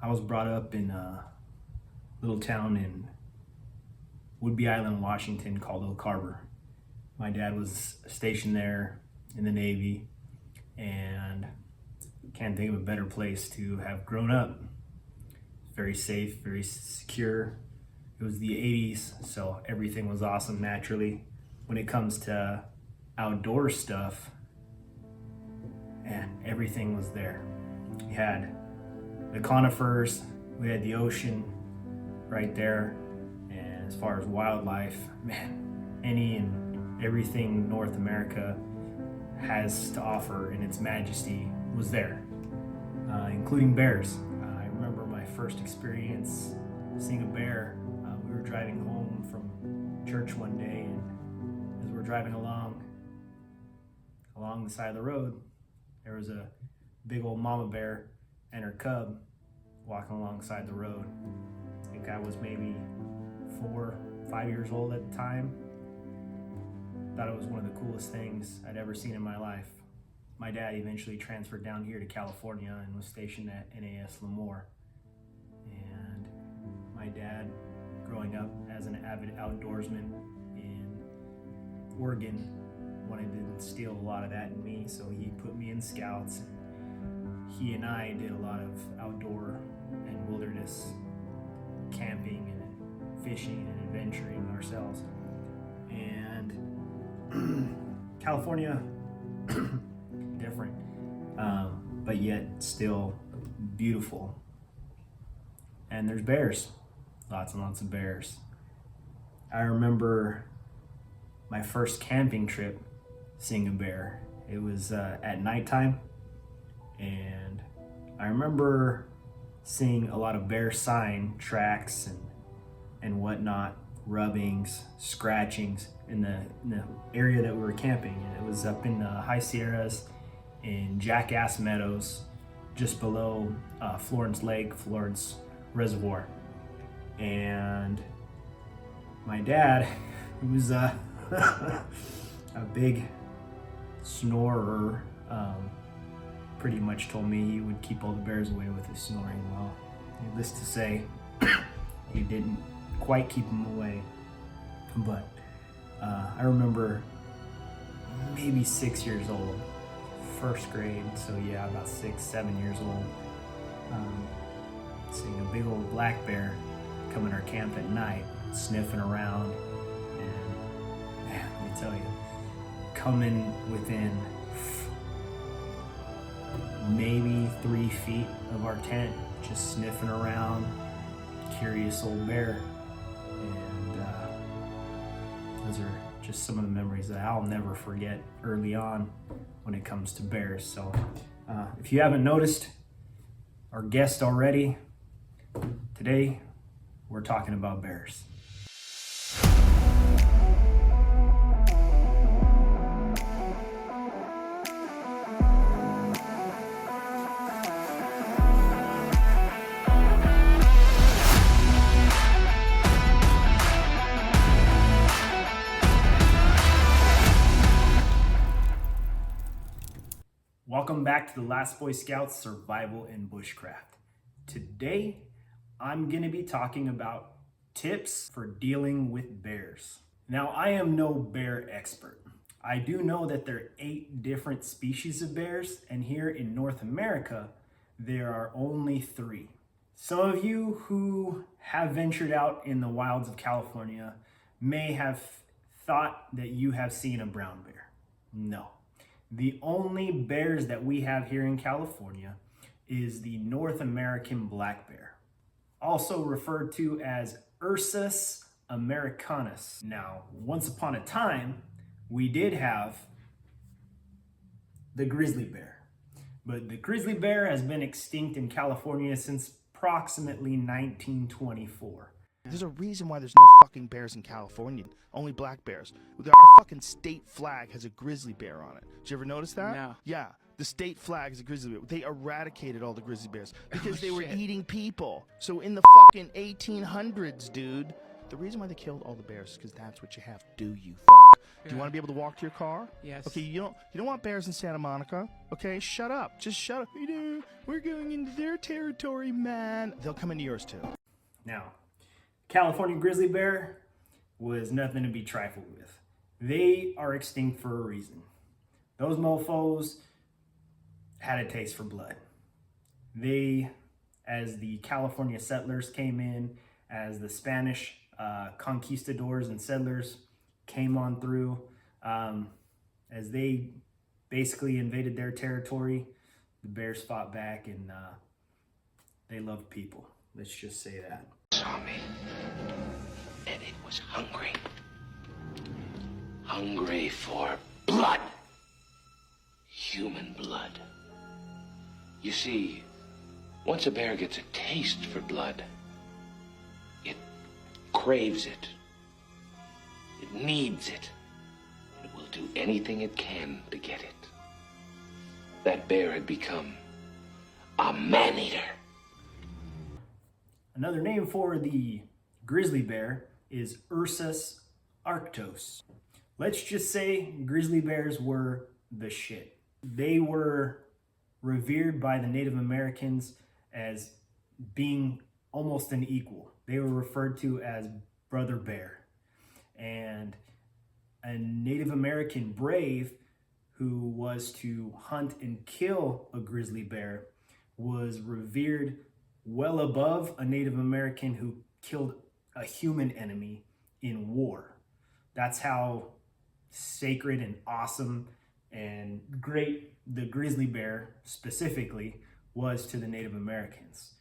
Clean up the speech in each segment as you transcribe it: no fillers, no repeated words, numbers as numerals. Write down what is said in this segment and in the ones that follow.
I was brought up in a little town in Whidbeyisland, Washington called Oakharbor. My dad was stationed there in the Navy, and can't think of a better place to have grown up. Very safe, very secure. It was the 80s, so everything was awesome naturally. When it comes to outdoor stuff, and everything was there. We had the conifers, we had the ocean right there, and as far as wildlife, man, any and everything North America has to offer in its majesty was there, including bears. I remember my first experience seeing a bear. We were driving home from church one day, and as we're driving along the side of the road, there was a big old mama bear and her cub walking alongside the road. I think I was maybe 4, 5 years old at the time. Thought it was one of the coolest things I'd ever seen in my life. My dad eventually transferred down here to California and was stationed at NAS Lemoore. And my dad, growing up as an avid outdoorsman in Oregon, wanted to instill a lot of that in me, so he put me in scouts. He and I did a lot of outdoor and wilderness camping and fishing and adventuring ourselves. And California, different, but yet still beautiful. And there's bears, lots and lots of bears. I remember my first camping trip seeing a bear. It was at nighttime, and I remember seeing a lot of bear sign tracks and whatnot, rubbings, scratchings in the area that we were camping. And it was up in the high Sierras in Jackass Meadows, just below Florence Lake, Florence Reservoir. And my dad, who was a big snorer, pretty much told me he would keep all the bears away with his snoring. Well, needless to say, he didn't quite keep them away. But I remember maybe 6 years old, first grade, so yeah, about 6, 7 years old, seeing a big old black bear come in our camp at night, sniffing around, and man, let me tell you, coming within maybe 3 feet of our tent, just sniffing around, curious old bear. And those are just some of the memories that I'll never forget early on when it comes to bears. So if you haven't noticed our guest already, today we're talking about bears. Welcome back to the Last Boy Scouts Survival and Bushcraft. Today, I'm going to be talking about tips for dealing with bears. Now, I am no bear expert. I do know that there are 8 different species of bears, and here in North America, there are only 3. Some of you who have ventured out in the wilds of California may have thought that you have seen a brown bear. No. The only bears that we have here in California is the North American black bear, also referred to as Ursus americanus. Now, once upon a time, we did have the grizzly bear, but the grizzly bear has been extinct in California since approximately 1924. There's a reason why there's no fucking bears in California, only black bears. Our fucking state flag has a grizzly bear on it. Did you ever notice that? No. Yeah, the state flag is a grizzly bear. They eradicated all the grizzly bears because they were eating people. So in the fucking 1800s, dude, the reason why they killed all the bears is because that's what you have to do, you fuck. Do you want to be able to walk to your car? Yes. Okay, you don't want bears in Santa Monica. Okay, shut up. Just shut up. We're going into their territory, man. They'll come into yours too. Now, California grizzly bear was nothing to be trifled with. They are extinct for a reason. Those mofos had a taste for blood. They, as the California settlers came in, as the Spanish conquistadors and settlers came on through, as they basically invaded their territory, the bears fought back, and they loved people. Let's just say that. Saw me, and it was hungry. Hungry for blood. Human blood. You see, once a bear gets a taste for blood, it craves it. It needs it. It will do anything it can to get it. That bear had become a man-eater. Another name for the grizzly bear is Ursus arctos. Let's just say grizzly bears were the shit. They were revered by the Native Americans as being almost an equal. They were referred to as brother bear. And a Native American brave who was to hunt and kill a grizzly bear was revered well above a Native American who killed a human enemy in war. That's how sacred and awesome and great the grizzly bear specifically was to the Native Americans.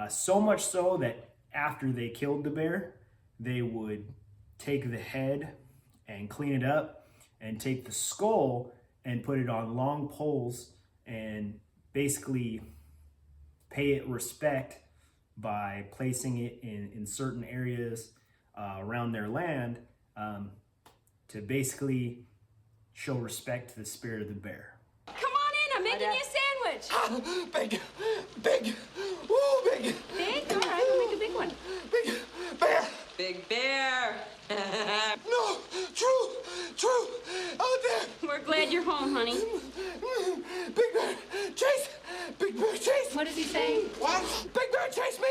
So much so that after they killed the bear, they would take the head and clean it up and take the skull and put it on long poles and basically pay it respect by placing it in certain areas around their land to basically show respect to the spirit of the bear. Come on in, I'm making you a sandwich. Big, big, ooh, big. Big? All right, we'll make a big one. Big bear. Big bear. No, true, out there. We're glad you're home, honey. Big bear, chase. Big bear, chase. What does he say? What? Big bear, chase me.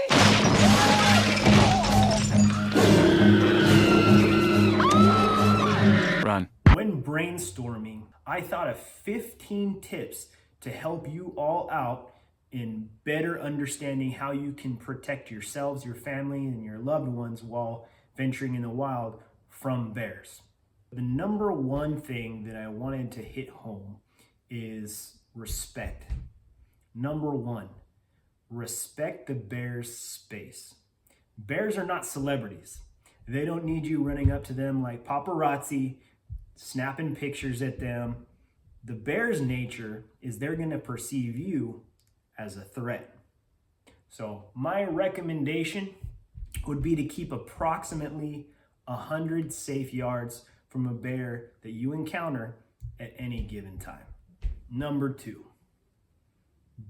Run. When brainstorming, I thought of 15 tips to help you all out in better understanding how you can protect yourselves, your family, and your loved ones while venturing in the wild from bears. The number one thing that I wanted to hit home is respect. Number one, respect the bear's space. Bears are not celebrities. They don't need you running up to them like paparazzi, snapping pictures at them. The bear's nature is they're going to perceive you as a threat. So my recommendation would be to keep approximately 100 safe yards from a bear that you encounter at any given time. Number two,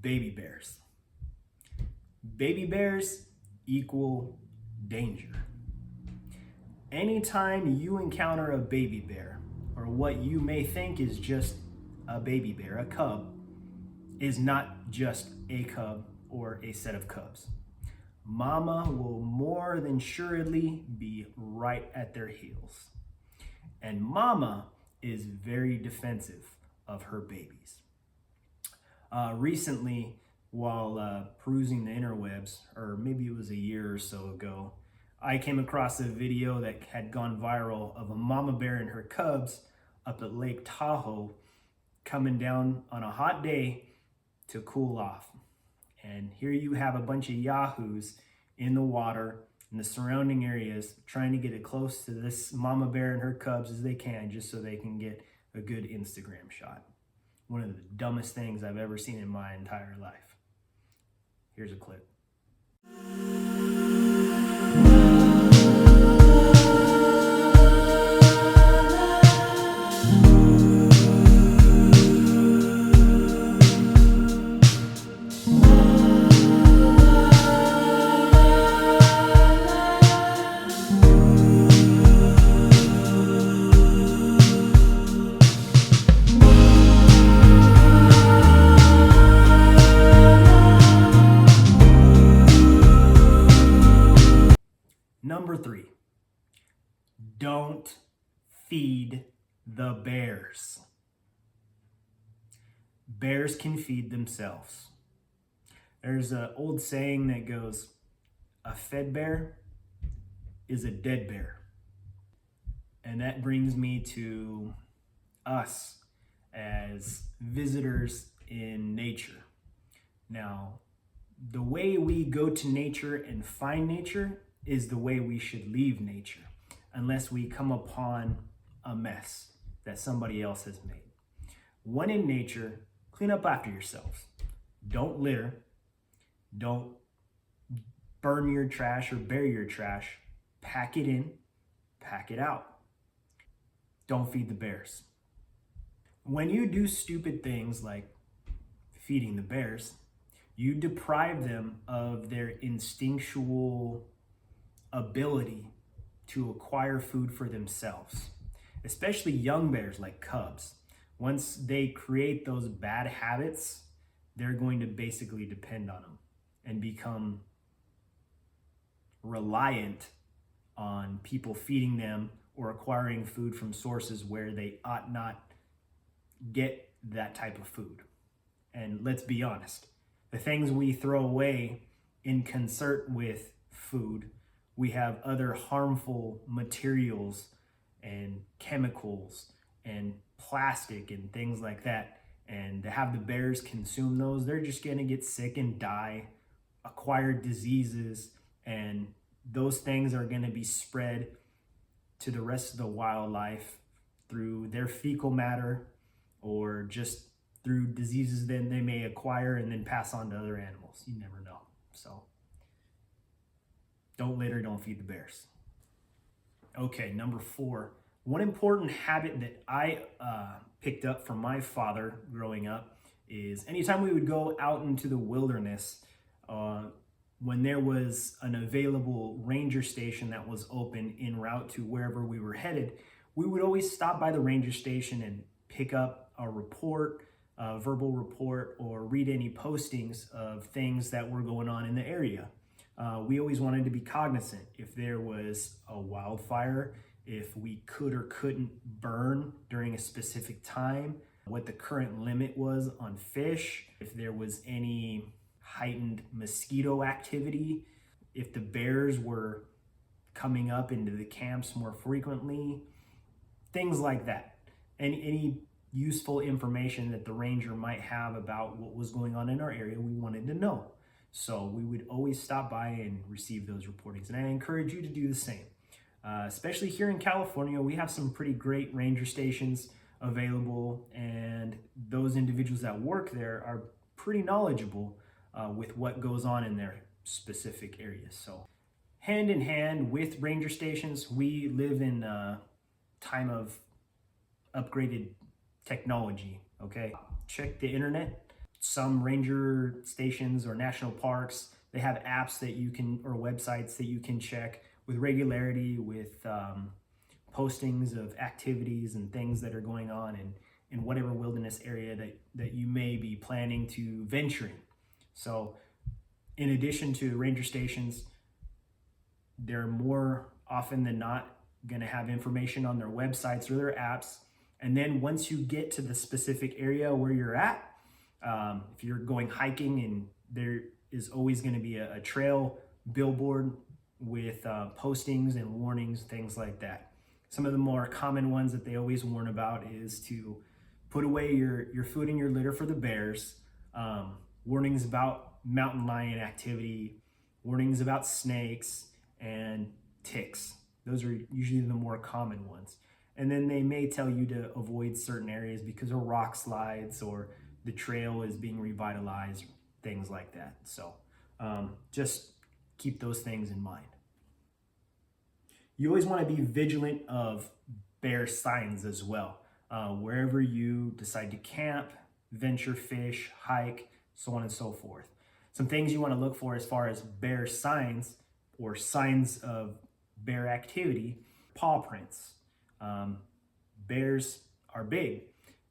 baby bears. Baby bears equal danger. Anytime you encounter a baby bear, or what you may think is just a baby bear, a cub, is not just a cub or a set of cubs. Mama will more than assuredly be right at their heels. And mama is very defensive of her babies. Recently, while perusing the interwebs, or maybe it was a year or so ago, I came across a video that had gone viral of a mama bear and her cubs up at Lake Tahoe coming down on a hot day to cool off. And here you have a bunch of yahoos in the water in the surrounding areas trying to get as close to this mama bear and her cubs as they can, just so they can get a good Instagram shot. One of the dumbest things I've ever seen in my entire life. Here's a clip. don't feed the bears. Bears can feed themselves. There's an old saying that goes, a fed bear is a dead bear. And that brings me to us as visitors in nature. Now, the way we go to nature and find nature is the way we should leave nature, unless we come upon a mess that somebody else has made. When in nature, clean up after yourselves. Don't litter. Don't burn your trash or bury your trash. Pack it in, pack it out. Don't feed the bears. When you do stupid things like feeding the bears, you deprive them of their instinctual ability to acquire food for themselves, especially young bears like cubs. Once they create those bad habits, they're going to basically depend on them and become reliant on people feeding them or acquiring food from sources where they ought not get that type of food. And let's be honest, the things we throw away in concert with food, we have other harmful materials and chemicals and plastic and things like that. And to have the bears consume those, they're just gonna get sick and die, acquire diseases, and those things are gonna be spread to the rest of the wildlife through their fecal matter or just through diseases that they may acquire and then pass on to other animals. You never know. So don't litter, don't feed the bears. Okay, number 4. One important habit that I picked up from my father growing up is anytime we would go out into the wilderness, when there was an available ranger station that was open en route to wherever we were headed, we would always stop by the ranger station and pick up a report, a verbal report, or read any postings of things that were going on in the area. We always wanted to be cognizant if there was a wildfire, if we could or couldn't burn during a specific time, what the current limit was on fish, if there was any heightened mosquito activity, if the bears were coming up into the camps more frequently, things like that. Any useful information that the ranger might have about what was going on in our area, we wanted to know. So we would always stop by and receive those reportings. And I encourage you to do the same. Especially here in California, we have some pretty great ranger stations available, and those individuals that work there are pretty knowledgeable with what goes on in their specific areas. So hand in hand with ranger stations, we live in a time of upgraded technology, okay? Check the internet. Some ranger stations or national parks, they have apps that you can, or websites that you can check with regularity with postings of activities and things that are going on in whatever wilderness area that you may be planning to venture in. So in addition to ranger stations, they're more often than not going to have information on their websites or their apps. And then once you get to the specific area where you're at, if you're going hiking, and there is always going to be a trail billboard with postings and warnings, things like that. Some of the more common ones that they always warn about is to put away your food and your litter for the bears, warnings about mountain lion activity, warnings about snakes and ticks. Those are usually the more common ones. And then they may tell you to avoid certain areas because of rock slides or the trail is being revitalized, things like that. So just keep those things in mind. You always want to be vigilant of bear signs as well. Wherever you decide to camp, venture, fish, hike, so on and so forth. Some things you want to look for as far as bear signs or signs of bear activity: paw prints. Bears are big,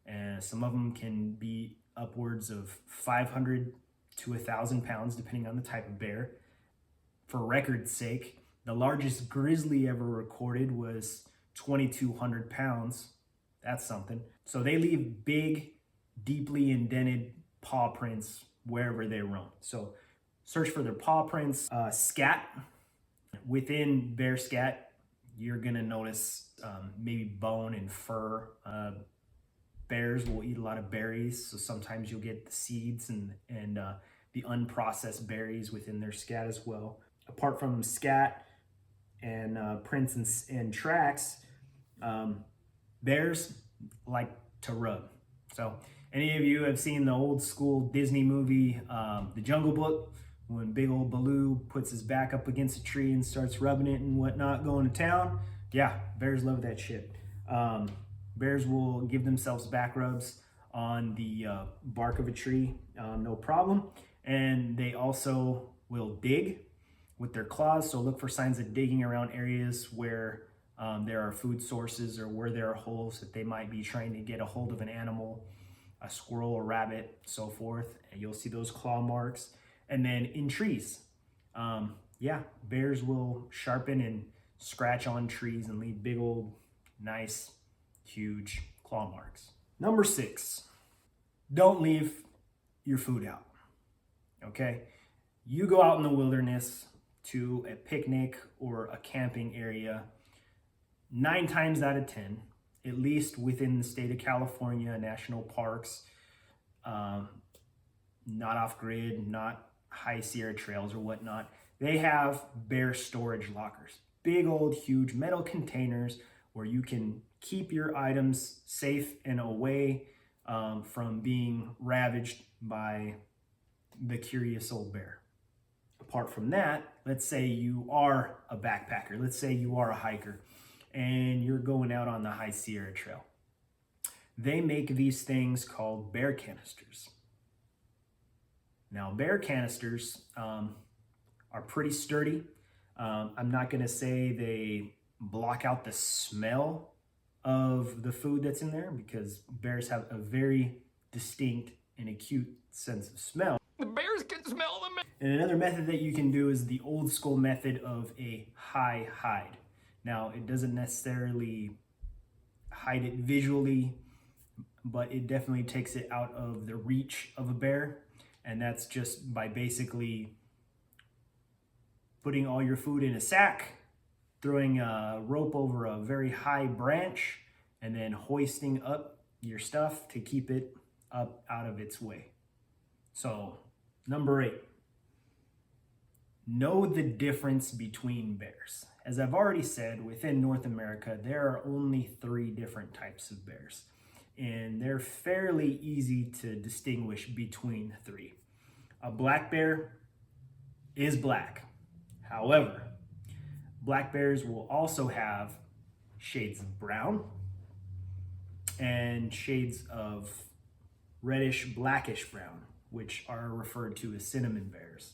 and some of them can be upwards of 500 to 1,000 pounds, depending on the type of bear. For record's sake, the largest grizzly ever recorded was 2,200 pounds. That's something. So they leave big, deeply indented paw prints wherever they roam. So search for their paw prints. Scat. Within bear scat, you're gonna notice maybe bone and fur. Bears will eat a lot of berries, so sometimes you'll get the seeds and the unprocessed berries within their scat as well. Apart from scat and prints and tracks, bears like to rub. So any of you have seen the old school Disney movie, The Jungle Book, when big old Baloo puts his back up against a tree and starts rubbing it and whatnot going to town? Yeah, bears love that shit. Bears will give themselves back rubs on the bark of a tree, no problem. And they also will dig with their claws. So look for signs of digging around areas where there are food sources or where there are holes that they might be trying to get a hold of an animal, a squirrel, a rabbit, so forth. And you'll see those claw marks. And then in trees, yeah, bears will sharpen and scratch on trees and leave big old, nice, huge claw marks. Number 6, don't leave your food out, okay? You go out in the wilderness to a picnic or a camping area, 9 times out of 10, at least within the state of California, national parks, not off grid, not high Sierra trails or whatnot, they have bear storage lockers. Big old huge metal containers where you can keep your items safe and away from being ravaged by the curious old bear. Apart from that, let's say you are a backpacker, let's say you are a hiker, and you're going out on the high Sierra trail. They make these things called bear canisters. Now, bear canisters are pretty sturdy. I'm not gonna say they block out the smell of the food that's in there, because bears have a very distinct and acute sense of smell. The bears can smell them. And another method that you can do is the old school method of a high hide. Now, it doesn't necessarily hide it visually, but it definitely takes it out of the reach of a bear. And that's just by basically putting all your food in a sack, throwing a rope over a very high branch, and then hoisting up your stuff to keep it up out of its way. So, number 8, know the difference between bears. As I've already said, within North America, there are only 3 different types of bears, and they're fairly easy to distinguish between the 3. A black bear is black. However, black bears will also have shades of brown and shades of reddish blackish brown, which are referred to as cinnamon bears,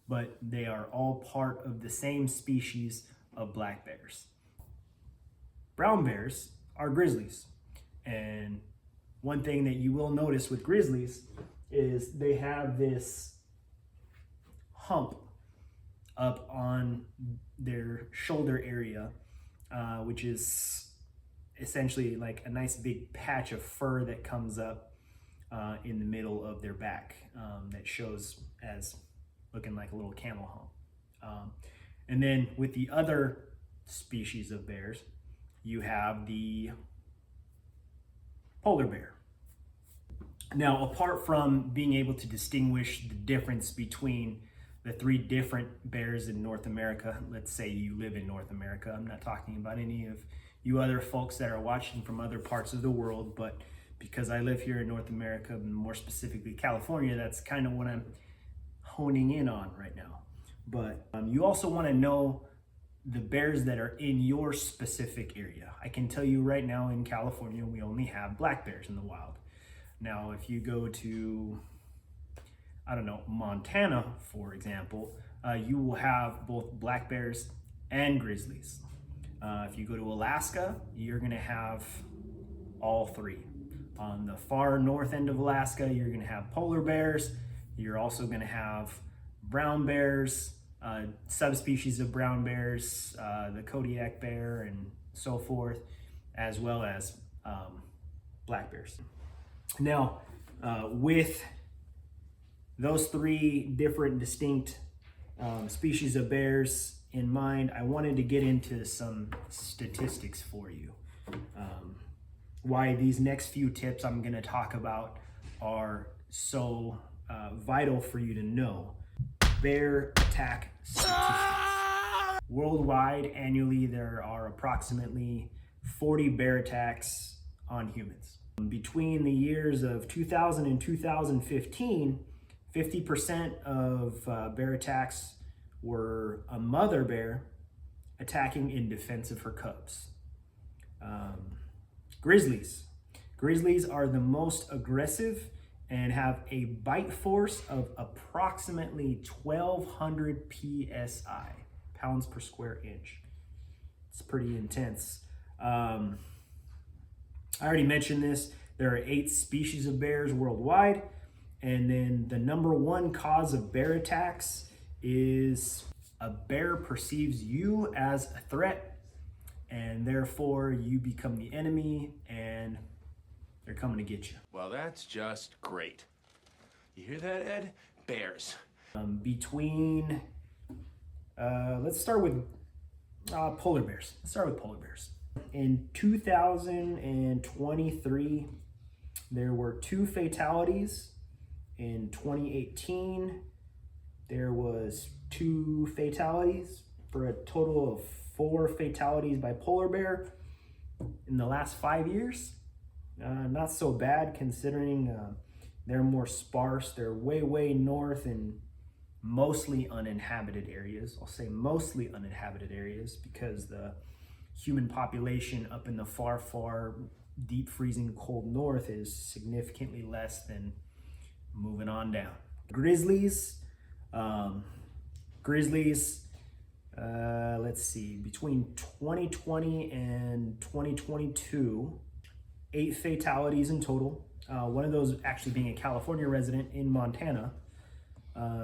but they are all part of the same species of black bears. Brown bears are grizzlies, and one thing that you will notice with grizzlies is they have this hump up on their shoulder area, which is essentially like a nice big patch of fur that comes up in the middle of their back, that shows as looking like a little camel hump. And then with the other species of bears, you have the polar bear. Now, apart from being able to distinguish the difference between the 3 different bears in North America, let's say you live in North America, I'm not talking about any of you other folks that are watching from other parts of the world, but because I live here in North America, more specifically California, that's kind of what I'm honing in on right now. But you also want to know the bears that are in your specific area. I can tell you right now in California, we only have black bears in the wild. Now, if you go to, I don't know, Montana, for example, you will have both black bears and grizzlies. If you go to Alaska, you're gonna have all 3. On the far north end of Alaska, you're gonna have polar bears. You're also gonna have brown bears, subspecies of brown bears, the Kodiak bear, and so forth, as well as black bears. Now, with those three different distinct species of bears in mind, I wanted to get into some statistics for you. Why these next few tips I'm going to talk about are so vital for you to know. Bear attack statistics. Worldwide, annually, there are approximately 40 bear attacks on humans. Between the years of 2000 and 2015, 50% of bear attacks were a mother bear attacking in defense of her cubs. Grizzlies. Grizzlies are the most aggressive and have a bite force of approximately 1,200 psi, pounds per square inch. It's pretty intense. I already mentioned this. There are 8 species of bears worldwide. And then the number one cause of bear attacks is a bear perceives you as a threat, and therefore you become the enemy and they're coming to get you. Well, that's just great. You hear that, Ed? Bears. Let's start with polar bears. Let's start with polar bears. In 2023, there were 2 fatalities. In 2018, there was 2 fatalities for a total of 4 fatalities by polar bear. In the last 5 years, not so bad considering they're more sparse. They're way north and mostly uninhabited areas. I'll say mostly uninhabited areas because the human population up in the far deep freezing cold north is significantly less than moving on down. Grizzlies. Let's see, between 2020 and 2022, 8 fatalities in total. One of those actually being a California resident in Montana.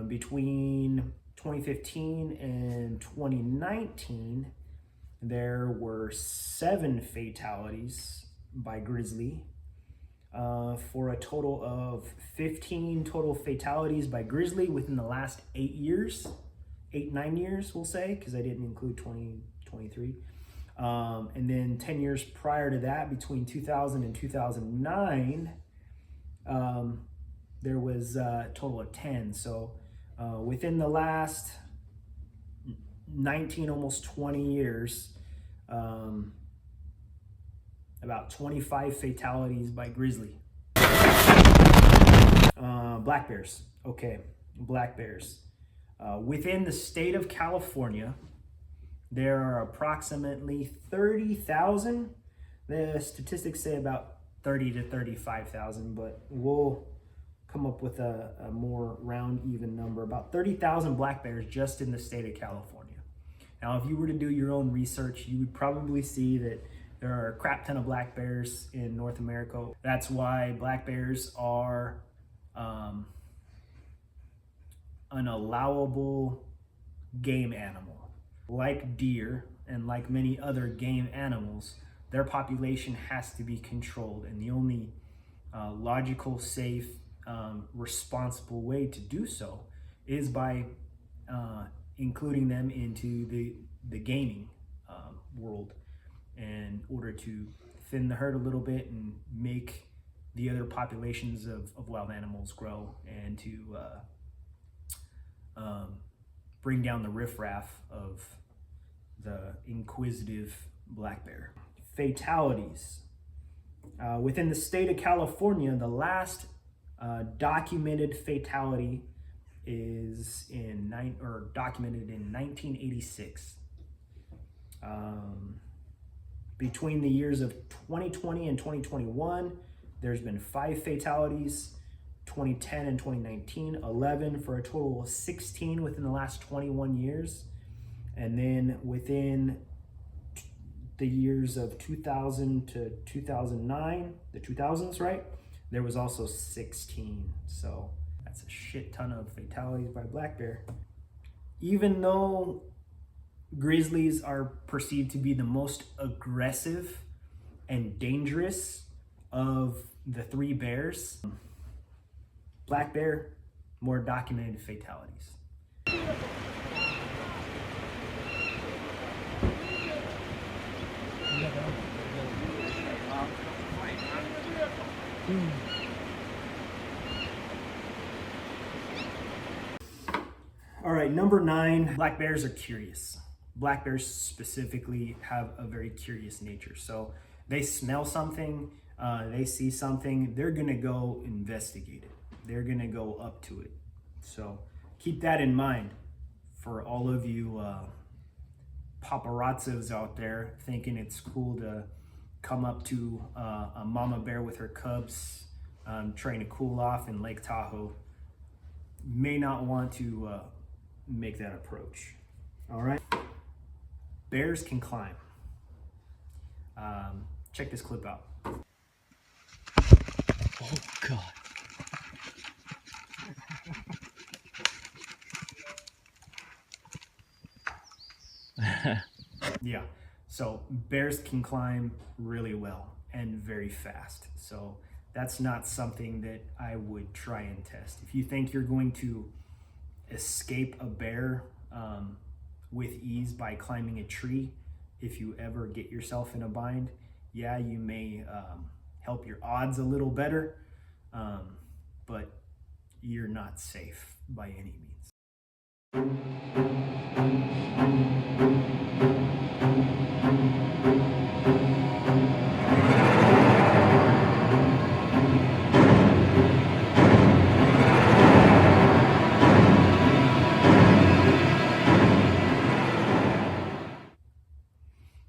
Between 2015 and 2019, there were 7 fatalities by grizzly, for a total of 15 total fatalities by grizzly within the last 9 years, we'll say, because I didn't include 2023. And then 10 years prior to that, between 2000 and 2009, there was a total of 10. So within the last 19, almost 20 years, about 25 fatalities by grizzly. Black bears. Okay, black bears. Within the state of California, there are approximately 30,000. The statistics say about 30 to 35,000, but we'll come up with a more round, even number. About 30,000 black bears just in the state of California. Now, if you were to do your own research, you would probably see that there are a crap ton of black bears in North America. That's why black bears are an allowable game animal. Like deer and like many other game animals, their population has to be controlled, and the only logical, safe, responsible way to do so is by including them into the gaming world in order to thin the herd a little bit and make the other populations of wild animals grow, and to bring down the riffraff of the inquisitive black bear. Fatalities. Within the state of California, the last documented fatality is documented in 1986. Between the years of 2020 and 2021, there's been 5 fatalities. 2010 and 2019, 11, for a total of 16 within the last 21 years. And then within the years of 2000 to 2009, the 2000s, right? There was also 16. So that's a shit ton of fatalities by black bear. Even though Grizzlies are perceived to be the most aggressive and dangerous of the three bears. Black bear, more documented fatalities. All right, number 9, black bears are curious. Black bears specifically have a very curious nature. So they smell something, they see something, they're gonna go investigate it. They're gonna go up to it. So keep that in mind for all of you paparazzos out there thinking it's cool to come up to a mama bear with her cubs trying to cool off in Lake Tahoe. May not want to make that approach. All right, bears can climb. Check this clip out. Oh God. Yeah, so bears can climb really well and very fast. So that's not something that I would try and test. If you think you're going to escape a bear with ease by climbing a tree, if you ever get yourself in a bind, yeah, you may help your odds a little better, but you're not safe by any means.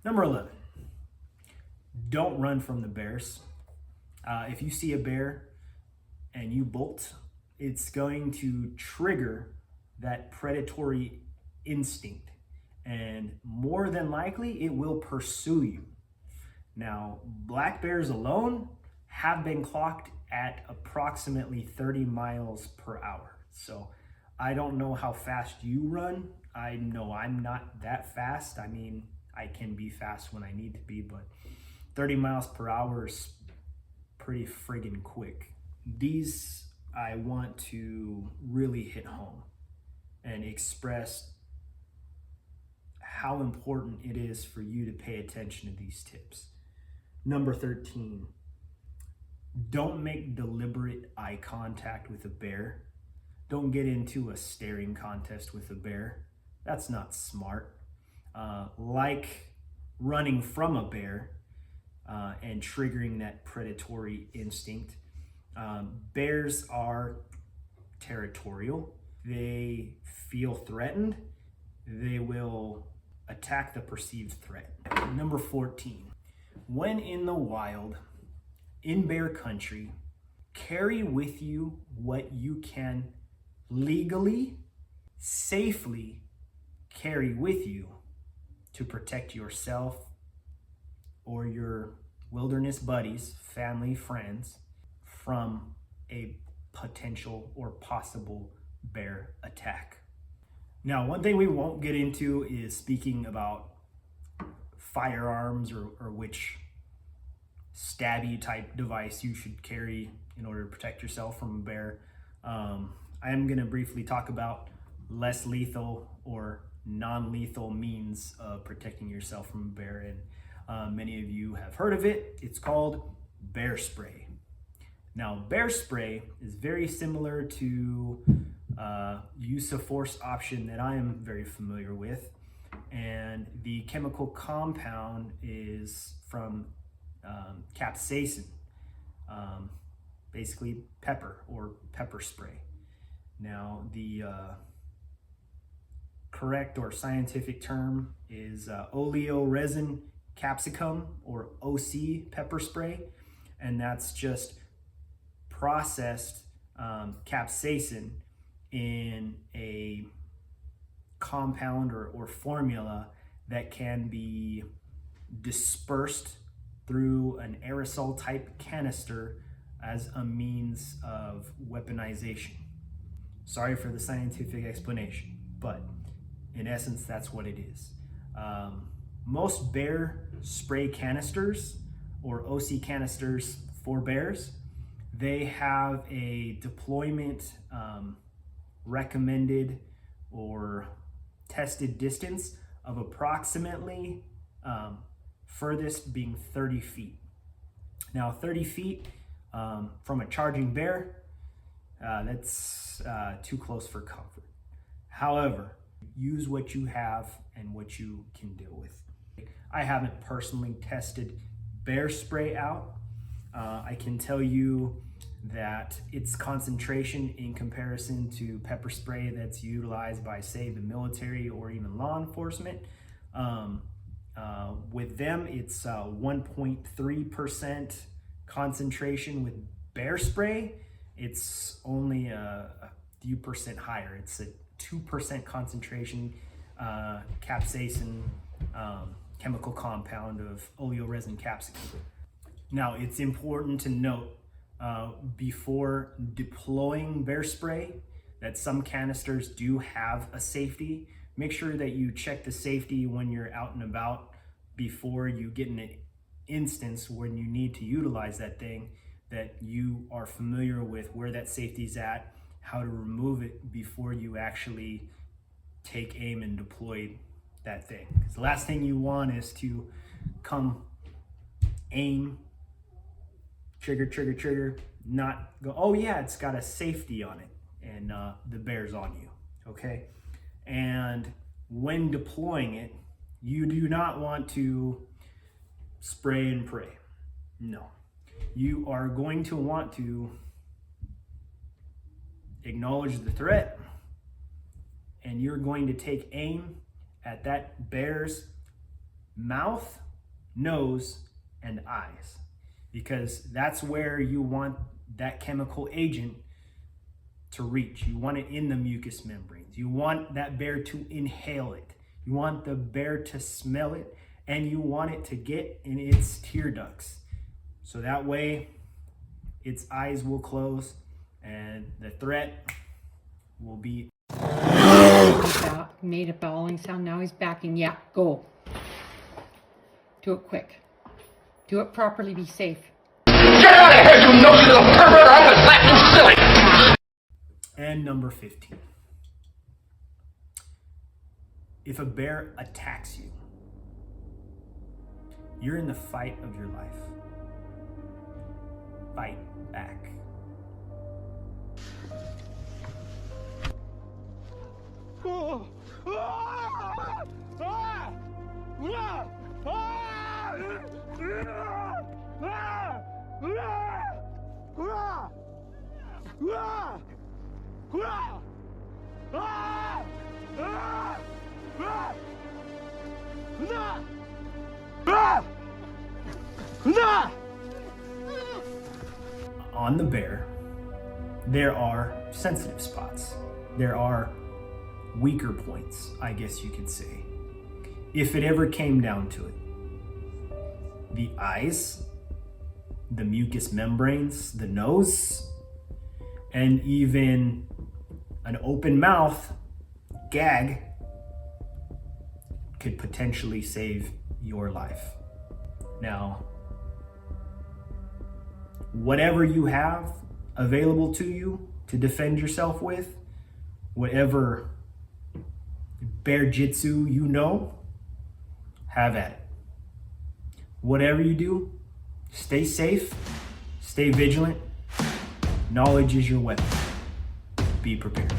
Number 11, don't run from the bears. If you see a bear and you bolt, it's going to trigger that predatory instinct, and more than likely it will pursue you. Now, black bears alone have been clocked at approximately 30 miles per hour. So I don't know how fast you run. I know I'm not that fast. I mean, I can be fast when I need to be, but 30 miles per hour is pretty friggin' quick. These I want to really hit home and express how important it is for you to pay attention to these tips. Number 13, don't make deliberate eye contact with a bear. Don't get into a staring contest with a bear. That's not smart. Like running from a bear and triggering that predatory instinct. Bears are territorial. They feel threatened. They will attack the perceived threat. Number 14, when in the wild, in bear country, carry with you what you can legally, safely carry with you to protect yourself or your wilderness buddies, family, friends, from a potential or possible bear attack. Now, one thing we won't get into is speaking about firearms or which stabby type device you should carry in order to protect yourself from a bear. I am going to briefly talk about less lethal or non-lethal means of protecting yourself from a bear, and many of you have heard of it. It's called bear spray. Now, bear spray is very similar to use of force option that I am very familiar with, and the chemical compound is from capsaicin, basically pepper or pepper spray. Now, the correct or scientific term is oleoresin capsicum, or OC pepper spray, and that's just processed capsaicin in a compound or formula that can be dispersed through an aerosol type canister as a means of weaponization. Sorry for the scientific explanation, but in essence, that's what it is. Most bear spray canisters or OC canisters for bears, they have a deployment recommended or tested distance of approximately furthest being 30 feet. Now 30 feet from a charging bear, that's too close for comfort. However, use what you have and what you can deal with. I haven't personally tested bear spray out. I can tell you that its concentration in comparison to pepper spray that's utilized by, say, the military or even law enforcement, with them it's 1.3% concentration. With bear spray, it's only a few percent higher. It's a 2% concentration capsaicin chemical compound of oleoresin capsicum. Now, it's important to note before deploying bear spray that some canisters do have a safety. Make sure that you check the safety when you're out and about before you get in an instance when you need to utilize that thing, that you are familiar with where that safety's at, how to remove it before you actually take aim and deploy that thing. Because the last thing you want is to come aim, trigger, not go, oh yeah, it's got a safety on it, and the bear's on you, okay? And when deploying it, you do not want to spray and pray. No. You are going to want to acknowledge the threat, and you're going to take aim at that bear's mouth, nose, and eyes, because that's where you want that chemical agent to reach. You want it in the mucous membranes. You want that bear to inhale it. You want the bear to smell it, and you want it to get in its tear ducts. So that way its eyes will close and the threat will be. Made a bawling sound, now he's backing. Yeah, go. Do it quick. Do it properly, be safe. Get out of here, you nosy little pervert, or I'm gonna slap you silly! And number 15. If a bear attacks you, you're in the fight of your life. Fight back. On the bear, there are sensitive spots. There are weaker points, I guess you could say. If it ever came down to it, the eyes, the mucous membranes, the nose, and even an open mouth, gag, could potentially save your life. Now, whatever you have available to you to defend yourself with, whatever bear jitsu you know, have at it. Whatever you do, stay safe, stay vigilant. Knowledge is your weapon. Be prepared.